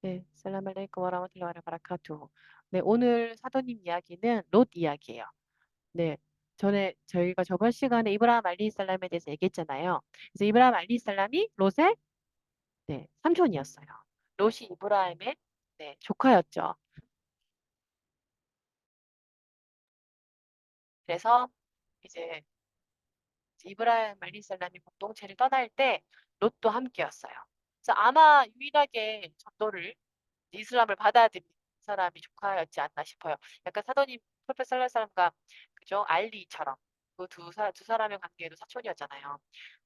네, 살람 알레이쿰 와라마툴라히 와바라카투후. 네, 오늘 사도님 이야기는 롯 이야기예요. 네, 전에 저희가 저번 시간에 이브라임 알리살람에 대해서 얘기했잖아요. 그래서 이브라임 알리살람이 롯의 삼촌이었어요. 롯이 이브라임의 조카였죠. 그래서 이제 이브라임 알리살람이 공동체를 떠날 때 롯도 함께였어요. 그래서 아마 유일하게 전도를 이슬람을 받아들인 사람이 조카였지 않나 싶어요. 약간 사도님 프로페 살랄사람과 그죠? 알리처럼 그 두 사람의 관계도 사촌이었잖아요.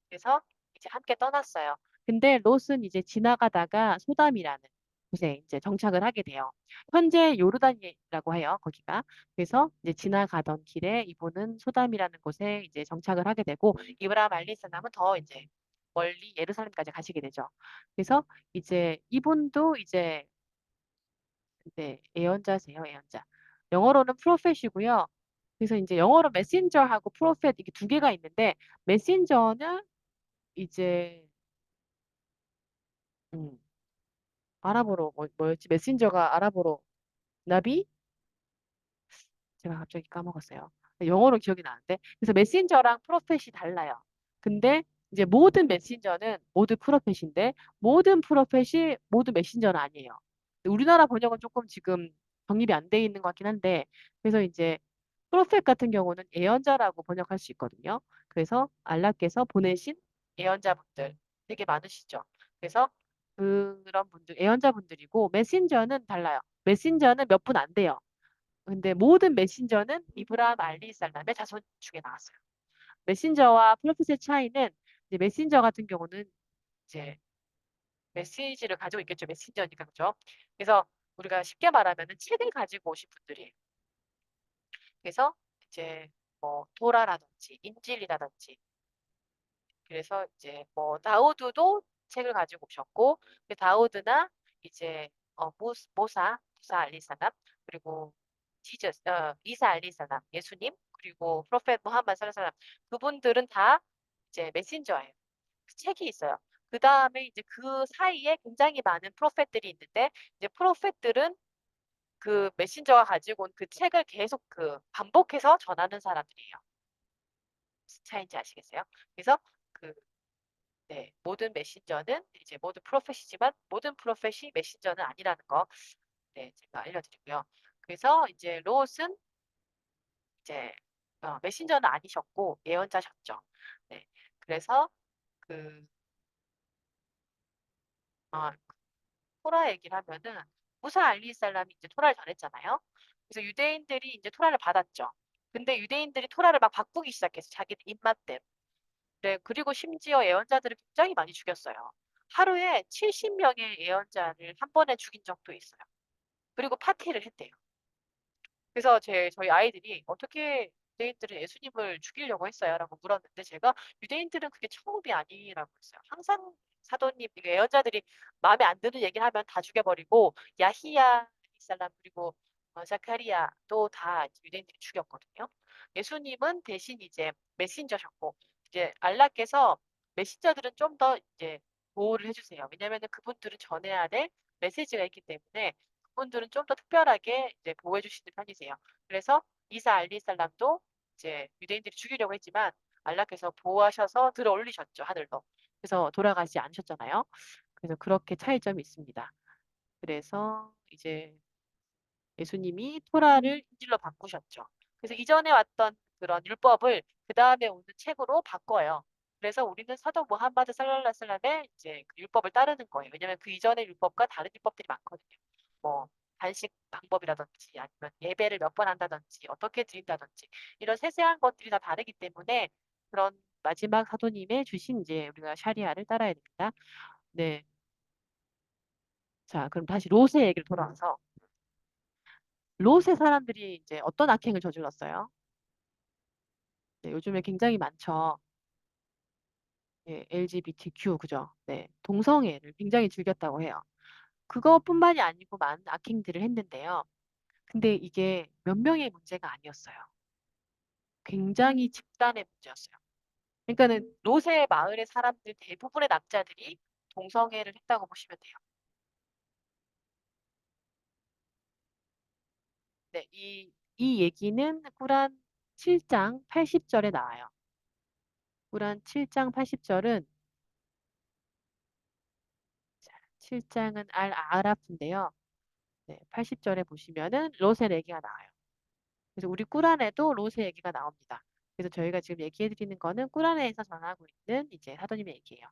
그래서 이제 함께 떠났어요. 근데 롯은 이제 지나가다가 소담이라는 곳에 이제 정착을 하게 돼요. 현재 요르단이라고 해요, 거기가. 그래서 이제 지나가던 길에 이분은 소담이라는 곳에 이제 정착을 하게 되고 이브라임 알리사람은 더 이제 멀리 예루살렘까지 가시게 되죠. 그래서 이제 이분도 이제 애언자세요, 애언자. 영어로는 프로펫이고요. 그래서 이제 영어로 메신저하고 프로펫 이게 두 개가 있는데 메신저는 이제 음, 아랍어로 뭐였지? 메신저가 아랍어로 나비? 제가 갑자기 까먹었어요. 영어로 기억이 나는데. 그래서 메신저랑 프로펫이 달라요. 근데 이제 모든 메신저는 모두 프로펫인데 모든 프로펫이 모두 메신저는 아니에요. 우리나라 번역은 조금 지금 정립이 안 돼 있는 것 같긴 한데 그래서 이제 프로펫 같은 경우는 예언자라고 번역할 수 있거든요. 그래서 알라께서 보내신 예언자분들 되게 많으시죠. 그래서 그런 분들, 예언자분들이고 메신저는 달라요. 메신저는 몇 분 안 돼요. 근데 모든 메신저는 이브라임 알리살람의 자손 중에 나왔어요. 메신저와 프로핏의 차이는 이제 메신저 같은 경우는 이제 메시지를 가지고 있겠죠. 메신저니까 그죠? 그래서 우리가 쉽게 말하면은 책을 가지고 오신 분들이에요. 그래서 이제 뭐 토라라든지 인질이라든지 그래서 이제 뭐 다우드도 책을 가지고 오셨고 그 다우드나 이제 모사 알리사람 그리고 이사 알리사람 예수님 그리고 프로페트 무함마드 살라살람 그분들은 다 이제 메신저예요. 그 책이 있어요. 그 다음에 이제 그 사이에 굉장히 많은 프로페트들이 있는데 이제 프로페트들은 그 메신저가 가지고 온 그 책을 계속 그 반복해서 전하는 사람들이에요. 무슨 차이인지 아시겠어요? 그래서 그 모든 메신저는 이제 모든 프로펫이지만 모든 프로펫이 메신저는 아니라는 거 제가 알려드리고요. 그래서 이제 롯은 이제 메신저는 아니셨고 예언자셨죠. 네, 그래서 그 어, 토라 얘기를 하면은 무사 알리살람이 이제 토라를 전했잖아요. 그래서 유대인들이 이제 토라를 받았죠. 근데 유대인들이 토라를 막 바꾸기 시작했어. 자기 입맛대로. 네, 그리고 심지어 예언자들을 굉장히 많이 죽였어요. 하루에 70명의 예언자를 한 번에 죽인 적도 있어요. 그리고 파티를 했대요. 그래서 저희 아이들이 어떻게 유대인들은 예수님을 죽이려고 했어요? 라고 물었는데 제가 유대인들은 그게 처음이 아니라고 했어요. 항상 사도님, 예언자들이 마음에 안 드는 얘기를 하면 다 죽여버리고 야히야 살람 그리고 자카리아도 다 유대인들이 죽였거든요. 예수님은 대신 이제 메신저셨고 이제 알라께서 메신저들은 좀 더 이제 보호를 해주세요. 왜냐하면 그분들은 전해야 될 메시지가 있기 때문에 그분들은 좀 더 특별하게 이제 보호해 주시는 편이세요. 그래서 이사 알리살람도 이제 유대인들이 죽이려고 했지만 알라께서 보호하셔서 들어 올리셨죠, 하늘로. 그래서 돌아가지 않으셨잖아요. 그래서 그렇게 차이점이 있습니다. 그래서 이제 예수님이 토라를 인질로 바꾸셨죠. 그래서 이전에 왔던 그런 율법을 그 다음에 오는 책으로 바꿔요. 그래서 우리는 사도 무함마드 살랄라살람의 이제 그 율법을 따르는 거예요. 왜냐하면 그 이전의 율법과 다른 율법들이 많거든요. 뭐 단식 방법이라든지 아니면 예배를 몇 번 한다든지 어떻게 드린다든지 이런 세세한 것들이 다 다르기 때문에 그런 마지막 사도님의 주신 이제 우리가 샤리아를 따라야 됩니다. 네. 자, 그럼 다시 롯의 얘기를 돌아와서 롯의 사람들이 이제 어떤 악행을 저질렀어요? 네, 요즘에 굉장히 많죠. 예, LGBTQ, 그죠? 네, 동성애를 굉장히 즐겼다고 해요. 그것뿐만이 아니고 많은 악행들을 했는데요. 근데 이게 몇 명의 문제가 아니었어요. 굉장히 집단의 문제였어요. 그러니까는 롯의 마을의 사람들 대부분의 남자들이 동성애를 했다고 보시면 돼요. 네, 이 얘기는 꾸란 7장 80절에 나와요. 꾸란 7장 80절은 7장은 알아프인데요. 네, 80절에 보시면은 롯의 얘기가 나와요. 그래서 우리 꾸란에도 롯의 얘기가 나옵니다. 그래서 저희가 지금 얘기해 드리는 거는 꾸란에서 전하고 있는 이제 사도님의 얘기예요.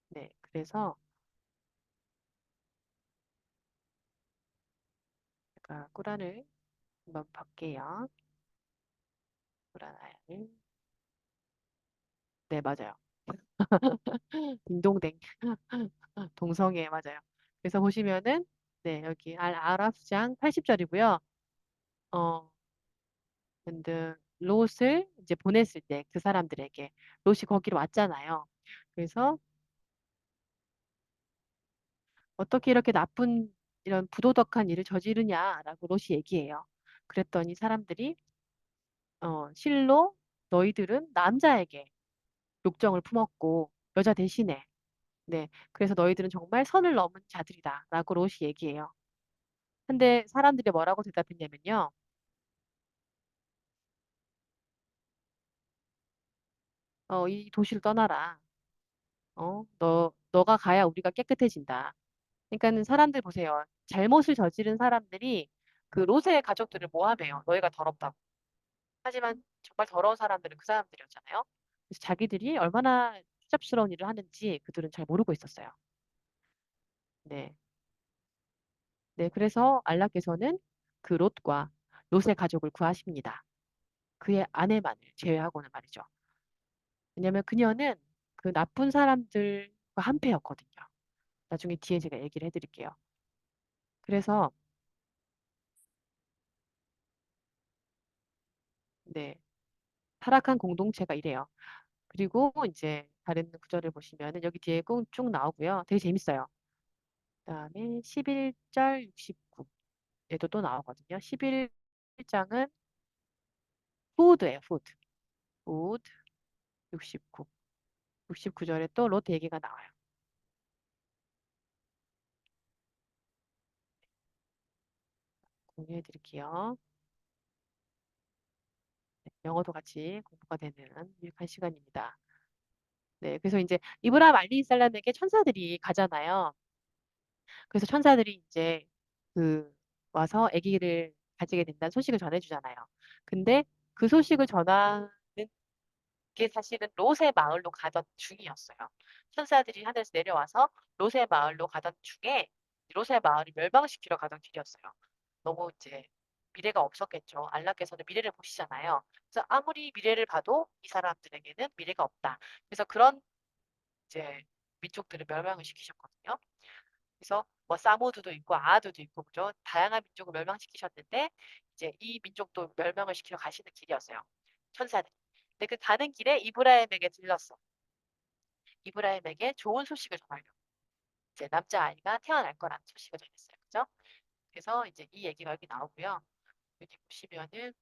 네, 그래서 제가 꾸란을 한번 볼게요. 꾸란 아야를. 네, 맞아요. 딩동댕. 동성애 맞아요. 그래서 보시면은 네, 여기 아랍장 80절이고요. 어, 근데 롯을 이제 보냈을 때 그 사람들에게 롯이 거기로 왔잖아요. 그래서 어떻게 이렇게 나쁜 이런 부도덕한 일을 저지르냐라고 롯이 얘기해요. 그랬더니 사람들이 실로 너희들은 남자에게 욕정을 품었고 여자 대신에 네 그래서 너희들은 정말 선을 넘은 자들이다라고 롯이 얘기해요. 근데 사람들이 뭐라고 대답했냐면요. 이 도시를 떠나라. 너가 가야 우리가 깨끗해진다. 그러니까는 사람들 보세요. 잘못을 저지른 사람들이 그 롯의 가족들을 모함해요. 너희가 더럽다고. 하지만 정말 더러운 사람들은 그 사람들이었잖아요. 그래서 자기들이 얼마나 추잡스러운 일을 하는지 그들은 잘 모르고 있었어요. 네. 네. 그래서 알라께서는 그 롯과 롯의 가족을 구하십니다. 그의 아내만을 제외하고는 말이죠. 왜냐하면 그녀는 그 나쁜 사람들과 한패였거든요. 나중에 뒤에 제가 얘기를 해드릴게요. 그래서 네. 타락한 공동체가 이래요. 그리고 이제 다른 구절을 보시면은 여기 뒤에 쭉 나오고요. 되게 재밌어요. 그다음에 11절 69에도 또 나오거든요. 11장은 후드예요. 후드. 후드 69. 69절에 또 롯 얘기가 나와요. 공유해 드릴게요. 네, 영어도 같이 공부가 되는 유익한 시간입니다. 네, 그래서 이제 이브라임 알리살람에게 천사들이 가잖아요. 그래서 천사들이 이제 그 와서 아기를 가지게 된다는 소식을 전해주잖아요. 근데 그 소식을 전하는 게 사실은 롯의 마을로 가던 중이었어요. 천사들이 하늘에서 내려와서 롯의 마을로 가던 중에 롯의 마을을 멸망시키러 가던 길이었어요. 너무 이제 미래가 없었겠죠. 알라께서는 미래를 보시잖아요. 그래서 아무리 미래를 봐도 이 사람들에게는 미래가 없다. 그래서 그런 이제 민족들을 멸망을 시키셨거든요. 그래서 뭐 사무드도 있고 아드도 있고 그죠? 다양한 민족을 멸망시키셨는데 이제 이 민족도 멸망을 시키러 가시는 길이었어요. 천사들이. 근데 그 가는 길에 이브라임에게 들렀어. 이브라임에게 좋은 소식을 전하려고. 이제 남자아이가 태어날 거라는 소식을 전했어요. 그죠? 그래서 이제 이 얘기가 여기 나오고요. 여기 보시면은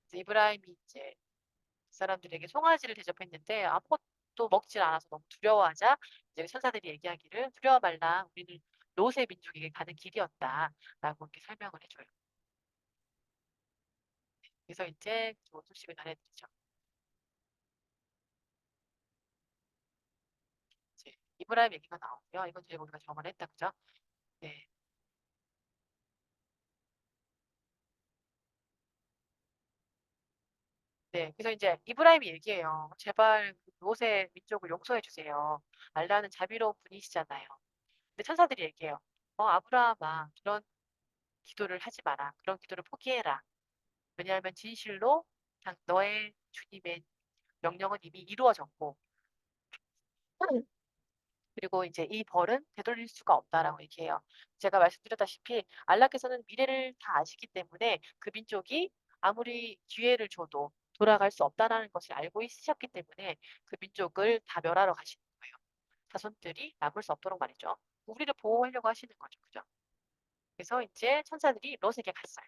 이제 이브라임이 이제 그 사람들에게 송아지를 대접했는데 아무것도 먹질 않아서 너무 두려워하자 이제 천사들이 얘기하기를 두려워 말라 우리는 롯의 민족에게 가는 길이었다라고 이렇게 설명을 해줘요. 그래서 이제 좋은 소식을 전해드리죠. 이제 이브라임 얘기가 나오고요. 이건 저희가 우리가 저번에 했다 그죠? 네. 네. 그래서 이제 이브라임이 얘기해요. 제발 그 롯의 민족을 용서해 주세요. 알라는 자비로운 분이시잖아요. 근데 천사들이 얘기해요. 아브라함아, 그런 기도를 하지 마라. 그런 기도를 포기해라. 왜냐하면 진실로 너의 주님의 명령은 이미 이루어졌고, 그리고 이제 이 벌은 되돌릴 수가 없다라고 얘기해요. 제가 말씀드렸다시피 알라께서는 미래를 다 아시기 때문에 그 민족이 아무리 기회를 줘도 돌아갈 수 없다라는 것을 알고 있으셨기 때문에 그 민족을 다 멸하러 가시는 거예요. 자손들이 남을 수 없도록 말이죠. 우리를 보호하려고 하시는 거죠. 그죠? 그래서 이제 천사들이 롯에게 갔어요.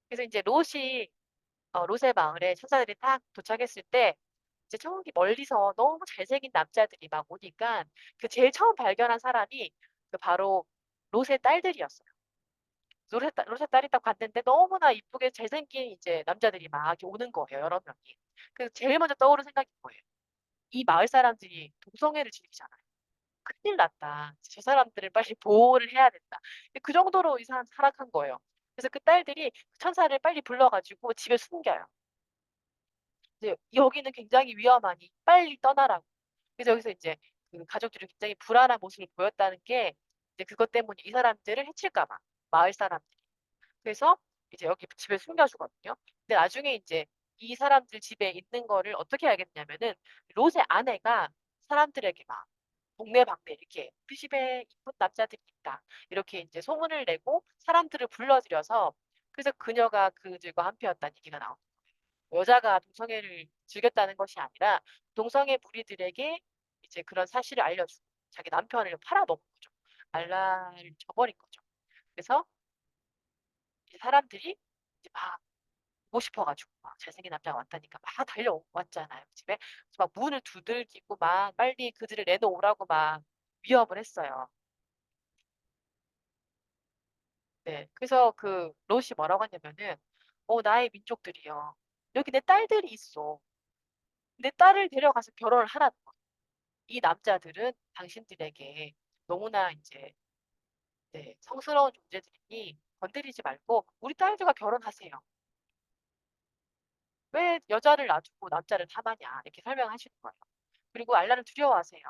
그래서 이제 롯이 롯의 마을에 천사들이 딱 도착했을 때 이제 저기 멀리서 너무 잘생긴 남자들이 막 오니까 그 제일 처음 발견한 사람이 그 바로 롯의 딸들이었어요. 롯의 딸이 딱 봤는데 너무나 이쁘게 잘생긴 이제 남자들이 막 이렇게 오는 거예요. 여러 명이. 그 제일 먼저 떠오른 생각이 뭐예요? 이 마을 사람들이 동성애를 즐기잖아요. 큰일 났다. 저 사람들을 빨리 보호를 해야 된다. 그 정도로 이 사람 타락한 거예요. 그래서 그 딸들이 천사를 빨리 불러가지고 집에 숨겨요. 이제 여기는 굉장히 위험하니 빨리 떠나라고. 그래서 여기서 이제 그 가족들이 굉장히 불안한 모습을 보였다는 게 이제 그것 때문에 이 사람들을 해칠까 봐. 마을 사람들이. 그래서 이제 여기 집에 숨겨주거든요. 근데 나중에 이제 이 사람들 집에 있는 거를 어떻게 알겠냐면은 롯의 아내가 사람들에게 막 동네방네 이렇게 그 집에 이쁜 남자들이 있다. 이렇게 이제 소문을 내고 사람들을 불러들여서 그래서 그녀가 그들과 한패였다는 얘기가 나옵니다. 여자가 동성애를 즐겼다는 것이 아니라 동성애 무리들에게 이제 그런 사실을 알려주고 자기 남편을 팔아먹은 거죠. 알라를 저버린 거죠. 그래서 이제 사람들이 이제 막 보고 싶어가지고 막 잘생긴 남자가 왔다니까 막 달려왔잖아요. 집에. 그래서 막 문을 두들기고 막 빨리 그들을 내놓으라고 막 위협을 했어요. 네. 그래서 그 롯이 뭐라고 하냐면은 나의 민족들이요. 여기 내 딸들이 있어. 내 딸을 데려가서 결혼을 하라는 거예요. 이 남자들은 당신들에게 너무나 이제 네, 성스러운 존재들이니 건드리지 말고 우리 딸들과 결혼하세요. 왜 여자를 놔두고 남자를 탐하냐 이렇게 설명하시는 거예요. 그리고 알라를 두려워하세요.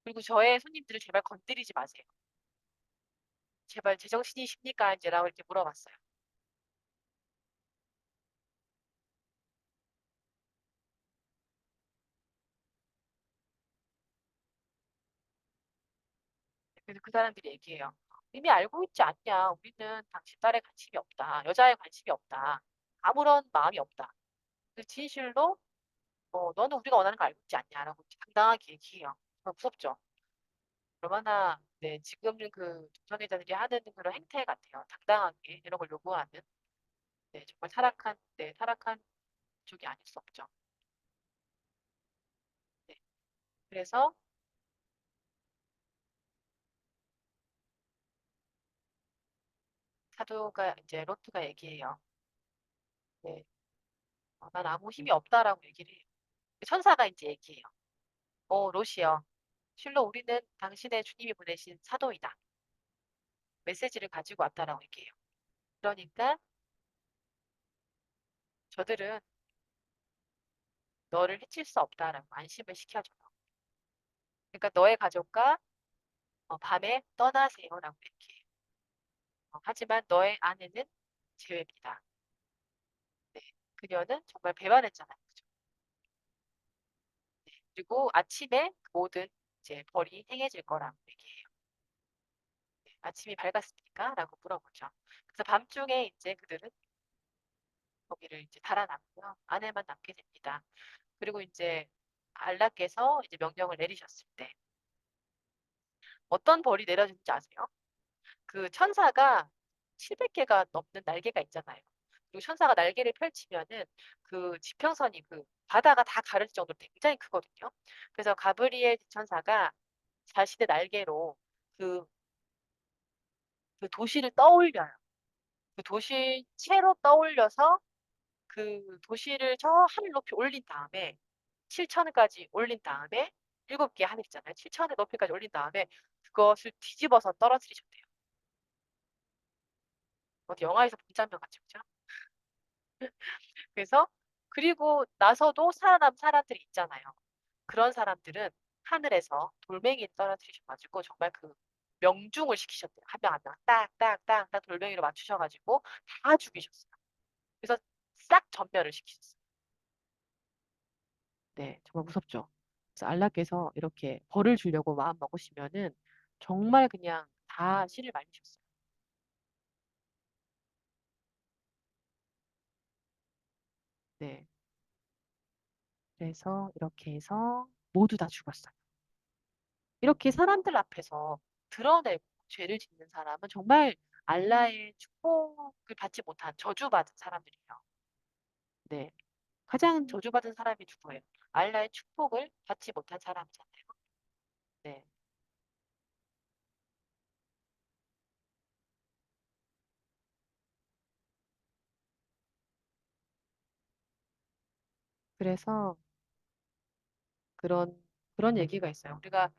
그리고 저의 손님들을 제발 건드리지 마세요. 제발 제정신이십니까? 이제라고 이렇게 물어봤어요. 그래서 그 사람들이 얘기해요. 이미 알고 있지 않냐? 우리는 당신 딸에 관심이 없다. 여자에 관심이 없다. 아무런 마음이 없다. 그 진실로 너는 우리가 원하는 거 알고 있지 않냐라고 당당하게 얘기해요. 정말 무섭죠. 얼마나 네 지금은 그 동성애자들이 하는 그런 행태 같아요. 당당하게 이런 걸 요구하는 네 정말 타락한 쪽이 아닐 수 없죠. 네. 그래서 사도가 이제 로트가 얘기해요. 네, 난 아무 힘이 없다라고 얘기를 해요. 천사가 이제 얘기해요. 롯이요. 실로 우리는 당신의 주님이 보내신 사도이다. 메시지를 가지고 왔다라고 얘기해요. 그러니까 저들은 너를 해칠 수 없다라고 안심을 시켜줘요. 그러니까 너의 가족과 밤에 떠나세요라고 얘기해요. 하지만 너의 아내는 제외입니다. 네. 그녀는 정말 배반했잖아요. 그죠? 그리고 아침에 그 모든 이제 벌이 행해질 거라고 얘기해요. 네. 아침이 밝았습니까? 라고 물어보죠. 그래서 밤중에 이제 그들은 거기를 이제 달아났고요. 아내만 남게 됩니다. 그리고 이제 알라께서 이제 명령을 내리셨을 때 어떤 벌이 내려졌는지 아세요? 그 천사가 700개가 넘는 날개가 있잖아요. 그리고 천사가 날개를 펼치면은 그 지평선이 그 바다가 다 가릴 정도로 굉장히 크거든요. 그래서 가브리엘 천사가 자신의 날개로 그, 그 도시를 떠올려요. 그 도시 채로 떠올려서 그 도시를 저 하늘 높이 올린 다음에 7천까지 올린 다음에 7개 하늘 있잖아요. 7천의 높이까지 올린 다음에 그것을 뒤집어서 떨어뜨리셨대요. 어디 영화에서 본 장면 같죠, 그죠? 그래서 그리고 나서도 살아남은 사람들이 있잖아요. 그런 사람들은 하늘에서 돌멩이를 떨어뜨리셔가지고 정말 그 명중을 시키셨대요. 한 명 한 명 딱딱딱딱 돌멩이로 맞추셔가지고 다 죽이셨어요. 그래서 싹 전멸을 시키셨어요. 네, 정말 무섭죠. 그래서 알라께서 이렇게 벌을 주려고 마음 먹으시면은 정말 그냥 다 씨를 말리셨어요. 네, 그래서 이렇게 해서 모두 다 죽었어요. 이렇게 사람들 앞에서 드러내고 죄를 짓는 사람은 정말 알라의 축복을 받지 못한 저주받은 사람들이에요. 네. 가장 저주받은 사람이 누구예요? 알라의 축복을 받지 못한 사람이잖아요. 네. 그래서 그런, 그런 얘기가 있어요. 우리가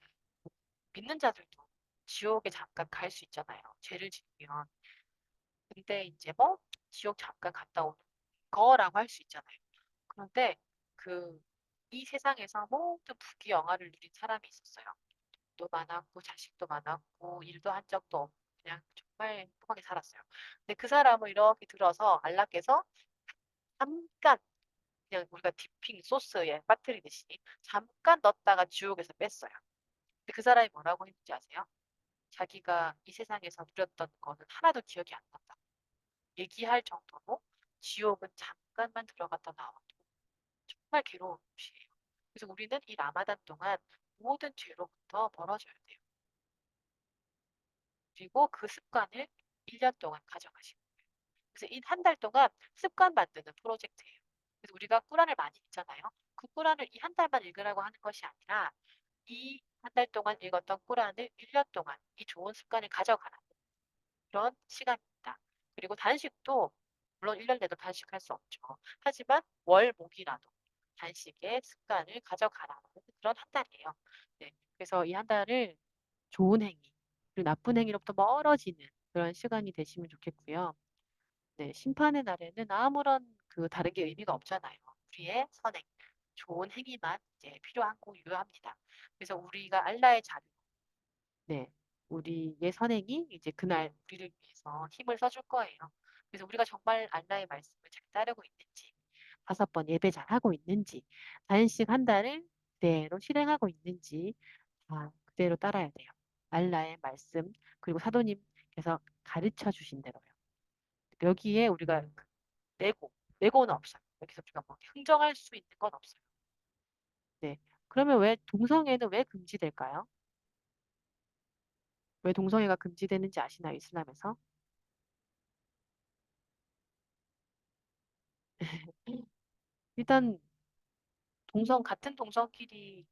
믿는 자들도 지옥에 잠깐 갈 수 있잖아요. 죄를 지으면. 근데 이제 뭐, 지옥 잠깐 갔다 오는 거라고 할 수 있잖아요. 그런데 그, 이 세상에서 모든 부귀영화를 누린 사람이 있었어요. 도 많았고, 자식도 많았고, 일도 한 적도 없고, 그냥 정말 행복하게 살았어요. 근데 그 사람을 이렇게 들어서 안락해서 잠깐, 그냥 우리가 디핑 소스에 빠뜨리듯이 잠깐 넣었다가 지옥에서 뺐어요. 근데 그 사람이 뭐라고 했는지 아세요? 자기가 이 세상에서 누렸던 거는 하나도 기억이 안 난다. 얘기할 정도로 지옥은 잠깐만 들어갔다 나와도 정말 괴로운 곳이에요. 그래서 우리는 이 라마단 동안 모든 죄로부터 멀어져야 돼요. 그리고 그 습관을 1년 동안 가져가시고. 그래서 이 한 달 동안 습관 만드는 프로젝트예요. 그래서 우리가 꾸란을 많이 읽잖아요. 그 꾸란을 이 한 달만 읽으라고 하는 것이 아니라 이 한 달 동안 읽었던 꾸란을 1년 동안 이 좋은 습관을 가져가라. 그런 시간입니다. 그리고 단식도 물론 1년 내도 단식할 수 없죠. 하지만 월, 목이라도 단식의 습관을 가져가라는 그런 한 달이에요. 네. 그래서 이 한 달을 좋은 행위, 그리고 나쁜 행위로부터 멀어지는 그런 시간이 되시면 좋겠고요. 네, 심판의 날에는 아무런 그 다른 게 의미가 없잖아요. 우리의 선행, 좋은 행위만 이제 필요하고 유효합니다. 그래서 우리가 알라의 자녀, 네, 우리의 선행이 이제 그날 우리를 위해서 힘을 써줄 거예요. 그래서 우리가 정말 알라의 말씀을 잘 따르고 있는지, 5번 예배 잘 하고 있는지, 단식 한 달을 그대로 실행하고 있는지 다 그대로 따라야 돼요. 알라의 말씀 그리고 사도님께서 가르쳐 주신 대로요. 여기에 우리가 내고는 없어요. 여기서 우리가 뭐 흥정할 수 있는 건 없어요. 네. 그러면 왜 동성애는 왜 금지될까요? 왜 동성애가 금지되는지 아시나요, 이슬람에서? 일단 같은 동성끼리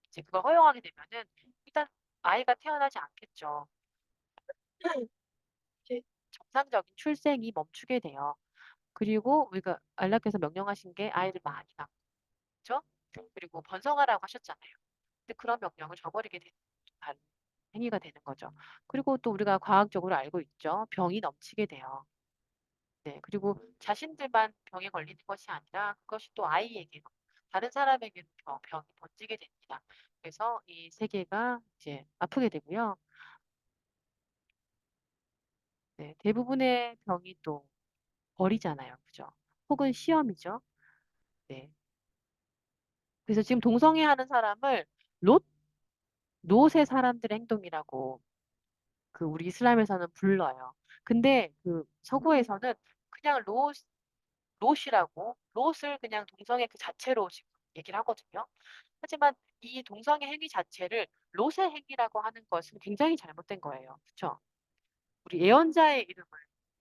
이제 그걸 허용하게 되면은 일단 아이가 태어나지 않겠죠. 이제 정상적인 출생이 멈추게 돼요. 그리고 우리가 안락께서 명령하신 게 아이를 많이 낳죠. 그리고 번성하라고 하셨잖아요. 근데 그런 명령을 저버리게 되는 다른 행위가 되는 거죠. 그리고 또 우리가 과학적으로 알고 있죠. 병이 넘치게 돼요. 네. 그리고 자신들만 병에 걸리는 것이 아니라 그것이 또 아이에게도 다른 사람에게도 병이 번지게 됩니다. 그래서 이 세계가 이제 아프게 되고요. 네. 대부분의 병이 또 벌이잖아요. 그죠? 혹은 시험이죠. 네. 그래서 지금 동성애 하는 사람을 롯, 롯의 사람들의 행동이라고 그 우리 이슬람에서는 불러요. 근데 그 서구에서는 그냥 롯이라고 롯을 그냥 동성애 그 자체로 지금 얘기를 하거든요. 하지만 이 동성애 행위 자체를 롯의 행위라고 하는 것은 굉장히 잘못된 거예요. 그렇죠? 우리 예언자의 이름을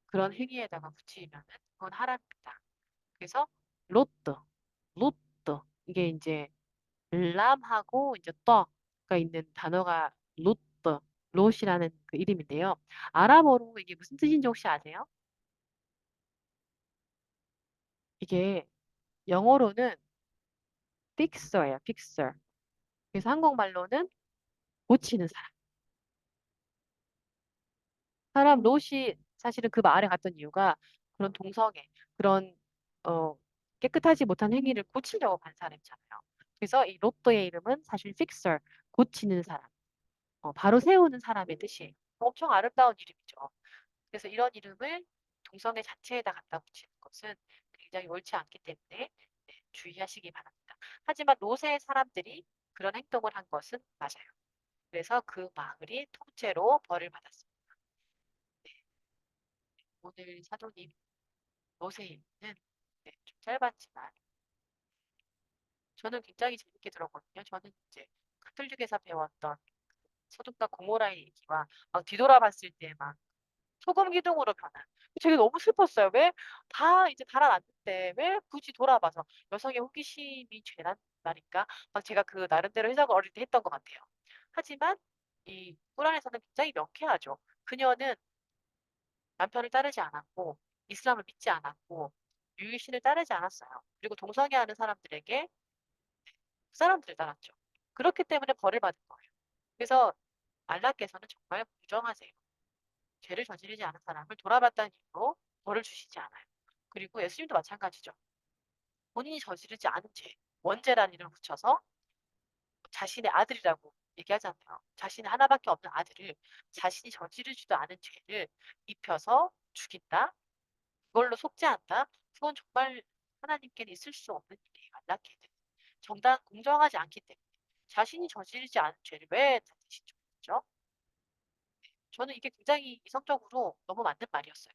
그런 행위에다가 붙이면은 그건 하랍니다. 그래서 롯드, 롯드 이게 이제 람하고 이제 떠가 있는 단어가 롯드, 롯이라는 그 이름인데요. 아랍어로 이게 무슨 뜻인지 혹시 아세요? 이게 영어로는 fixer예요, fixer. 그래서 한국말로는 고치는 사람. 롯이 사실은 그 마을에 갔던 이유가 그런 동성애, 그런 어, 깨끗하지 못한 행위를 고치려고 간 사람이잖아요. 그래서 이 롯도의 이름은 사실 fixer, 고치는 사람, 바로 세우는 사람의 뜻이에요. 엄청 아름다운 이름이죠. 그래서 이런 이름을 동성애 자체에다 갖다 붙이는 것은 굉장히 옳지 않기 때문에 네, 주의하시기 바랍니다. 하지만 롯의 사람들이 그런 행동을 한 것은 맞아요. 그래서 그 마을이 통째로 벌을 받았습니다. 네, 오늘 사도님 롯의 얘기는 네, 좀 짧았지만 저는 굉장히 재밌게 들었거든요. 저는 이제 카톨릭에서 배웠던 소돔과 고모라의 얘기와 막 뒤돌아봤을 때막 소금 기둥으로 변한. 제가 너무 슬펐어요. 왜 다 이제 달아났는데 왜 굳이 돌아봐서 여성의 호기심이 죄란 말인가? 막 제가 그 나름대로 해석을 어릴 때 했던 것 같아요. 하지만 이 꾸란에서는 굉장히 명쾌하죠. 그녀는 남편을 따르지 않았고 이슬람을 믿지 않았고 유일신을 따르지 않았어요. 그리고 동성애하는 사람들에게 그 사람들을 따랐죠. 그렇기 때문에 벌을 받은 거예요. 그래서 알라께서는 정말 공정하세요. 죄를 저지르지 않은 사람을 돌아봤다는 이유로 벌을 주시지 않아요. 그리고 예수님도 마찬가지죠. 본인이 저지르지 않은 죄, 원죄라는 이름을 붙여서 자신의 아들이라고 얘기하잖아요. 자신의 하나밖에 없는 아들을 자신이 저지르지도 않은 죄를 입혀서 죽인다. 그걸로 속죄한다. 그건 정말 하나님께는 있을 수 없는 일이에요. 안락해는. 공정하지 않기 때문에 자신이 저지르지 않은 죄를 왜 대신 죽였죠? 저는 이게 굉장히 이성적으로 너무 맞는 말이었어요.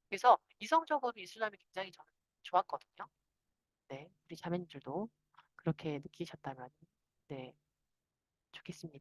그래서 이성적으로 이슬람이 굉장히 저는 좋았거든요. 네, 우리 자매님들도 그렇게 느끼셨다면 네, 좋겠습니다.